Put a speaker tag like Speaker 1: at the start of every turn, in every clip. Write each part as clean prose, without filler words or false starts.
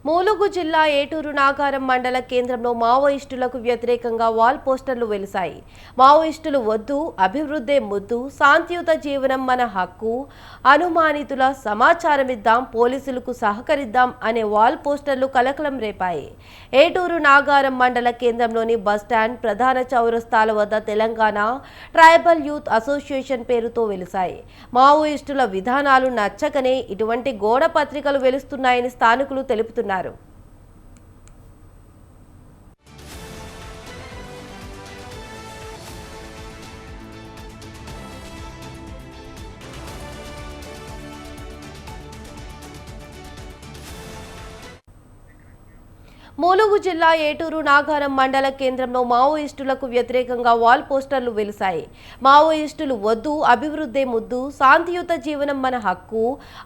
Speaker 1: ములుగు జిల్లా ఏటూరు నాగారం మండల కేంద్రంలో మావోయిస్టులకు వ్యతిరేకంగా వాల్ పోస్టర్లు వెలిశాయి. మావోయిస్టులు వద్దు, అభివృద్ధే ముద్దు, శాంతియుత జీవనం మన హక్కు, అనుమానితుల సమాచారమిద్దాం, పోలీసులకు సహకరిద్దాం అనే వాల్ పోస్టర్లు కలకలం రేపాయి. ఏటూరు నాగారం మండల కేంద్రంలోని బస్టాండ్, ప్రధాన చౌరస్తాల వద్ద తెలంగాణ ట్రైబల్ యూత్ అసోసియేషన్ పేరుతో వెలిశాయి. మావోయిస్టుల విధానాలు నచ్చకనే ఇటువంటి గోడ పత్రికలు వెలుస్తున్నాయని స్థానికులు తెలుపుతున్నారు. ములుగు జిల్లా ఏటూరు నాగారం మండల కేంద్రంలో మావోయిస్టులకు వ్యతిరేకంగా వాల్ పోస్టర్లు వెలిశాయి. మావోయిస్టులు వద్దు, అభివృద్ధే ముద్దు, శాంతియుత జీవనం మన హక్కు,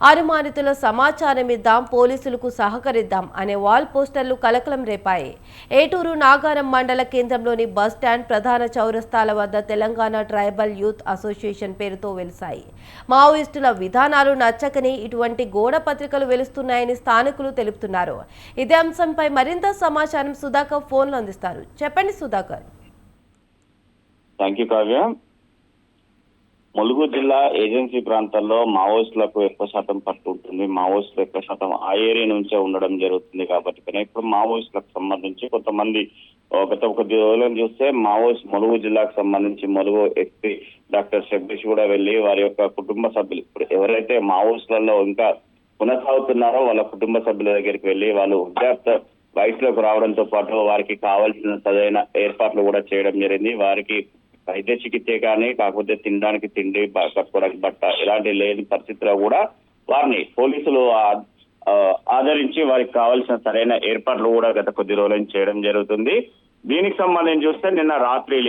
Speaker 1: అనుమానితుల సమాచారమిద్దాం, పోలీసులకు సహకరిద్దాం అనే వాల్ పోస్టర్లు కలకలం రేపాయి. ఏటూరు నాగారం మండల కేంద్రంలోని బస్టాండ్, ప్రధాన చౌరస్తాల వద్ద తెలంగాణ ట్రైబల్ యూత్ అసోసియేషన్ పేరుతో వెలిశాయి. మావోయిస్టుల విధానాలు నచ్చకని ఇటువంటి గోడ పత్రికలు వెలుస్తున్నాయని స్థానికులు తెలుపుతున్నారు. ఇదే అంశంపై మరింత సమాచారం సుధాకర్ ఫోన్లో అందిస్తారు. చెప్పండి సుధాకర్.
Speaker 2: Thank you Kavya. ములుగు జిల్లా ఏజెన్సీ ప్రాంతాల్లో మావోయిస్టులకు ఎక్కువ శాతం పట్టు ఉంటుంది. మావోయిస్టులు ఎక్కువ శాతం ఆ ఏరియా నుంచే ఉండడం జరుగుతుంది కాబట్టి ఇప్పుడు మావోయిస్టులకు సంబంధించి కొంతమంది గత కొద్ది రోజులను చూస్తే మావోయిస్ట్ ములుగు జిల్లాకు సంబంధించి ములుగు ఎస్పీ డాక్టర్ శబరీష్ కూడా వెళ్లి వారి యొక్క కుటుంబ సభ్యులు ఇప్పుడు ఎవరైతే మావోయిస్టులలో ఇంకా కొనసాగుతున్నారో వాళ్ళ కుటుంబ సభ్యుల దగ్గరికి వెళ్లి వాళ్ళు వృద్ధాప్య వయసులోకి రావడంతో పాటు వారికి కావాల్సిన సరైన ఏర్పాట్లు కూడా చేయడం జరిగింది. వారికి వైద్య చికిత్స కానీ కాకపోతే తినడానికి తిండి, కట్టుకోవడానికి బట్ట ఇలాంటి లేని పరిస్థితిలో కూడా వారిని పోలీసులు ఆదరించి వారికి కావాల్సిన సరైన ఏర్పాట్లు కూడా గత కొద్ది రోజులు చేయడం జరుగుతుంది. దీనికి సంబంధించి చూస్తే నిన్న రాత్రి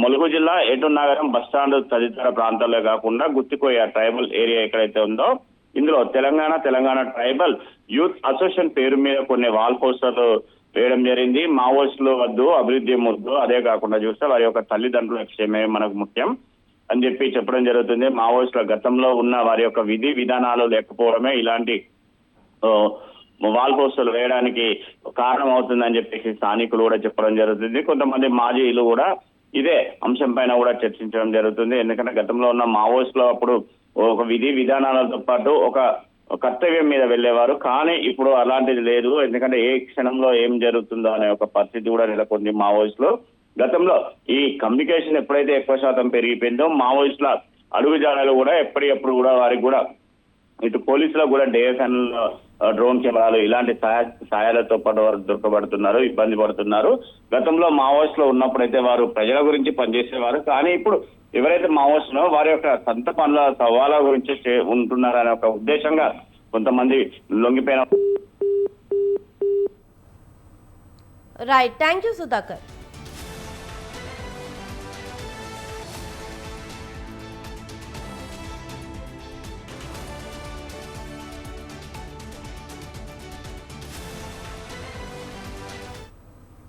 Speaker 2: ములుగు జిల్లా ఏటూరు నగరం బస్టాండ్ తదితర ప్రాంతాల్లో కాకుండా గుత్తికోయ ట్రైబల్ ఏరియా ఎక్కడైతే ఉందో ఇందులో తెలంగాణ ట్రైబల్ యూత్ అసోసియేషన్ పేరు మీద కొన్ని వాల్ పోస్టర్లు వేయడం జరిగింది. మావోయిస్టులు వద్దు, అభివృద్ధి ముద్దు, అదే కాకుండా చూస్తే వారి యొక్క తల్లిదండ్రుల విషయమే మనకు ముఖ్యం అని చెప్పడం జరుగుతుంది. మావోయిస్టుల గతంలో ఉన్న వారి యొక్క విధి విధానాలు లేకపోవడమే ఇలాంటి వాల్ పోస్టర్లు వేయడానికి కారణం అవుతుందని చెప్పేసి స్థానికులు కూడా చెప్పడం జరుగుతుంది. కొంతమంది మాజీలు కూడా ఇదే అంశం పైన కూడా చర్చించడం జరుగుతుంది. ఎందుకంటే గతంలో ఉన్న మావోయిస్టులు అప్పుడు ఒక విధి విధానాలతో పాటు ఒక కర్తవ్యం మీద వెళ్ళేవారు. కానీ ఇప్పుడు అలాంటిది లేదు. ఎందుకంటే ఏ క్షణంలో ఏం జరుగుతుందో అనే ఒక పరిస్థితి కూడా నెలకొంది మావోయిస్టులు. గతంలో ఈ కమ్యూనికేషన్ ఎప్పుడైతే ఎక్కువ శాతం పెరిగిపోయిందో మావోయిస్టుల అడుగుజాడలు కూడా ఎప్పటికప్పుడు కూడా వారికి కూడా ఇటు పోలీసులకు కూడా డేఎస్ఎన్ డ్రోన్ కెమెరాలు ఇలాంటి సాయాలతో పాటు వారు దొరకబడుతున్నారు, ఇబ్బంది పడుతున్నారు. గతంలో మావోయిస్టులు ఉన్నప్పుడైతే వారు ప్రజల గురించి పనిచేసేవారు. కానీ ఇప్పుడు ఎవరైతే మావోయిస్టులో వారి యొక్క సొంత పనుల సవాళ్ళ గురించి ఉంటున్నారనే ఒక ఉద్దేశంగా కొంతమంది లొంగిపోయిన.
Speaker 1: Right, thank you Sudhakar.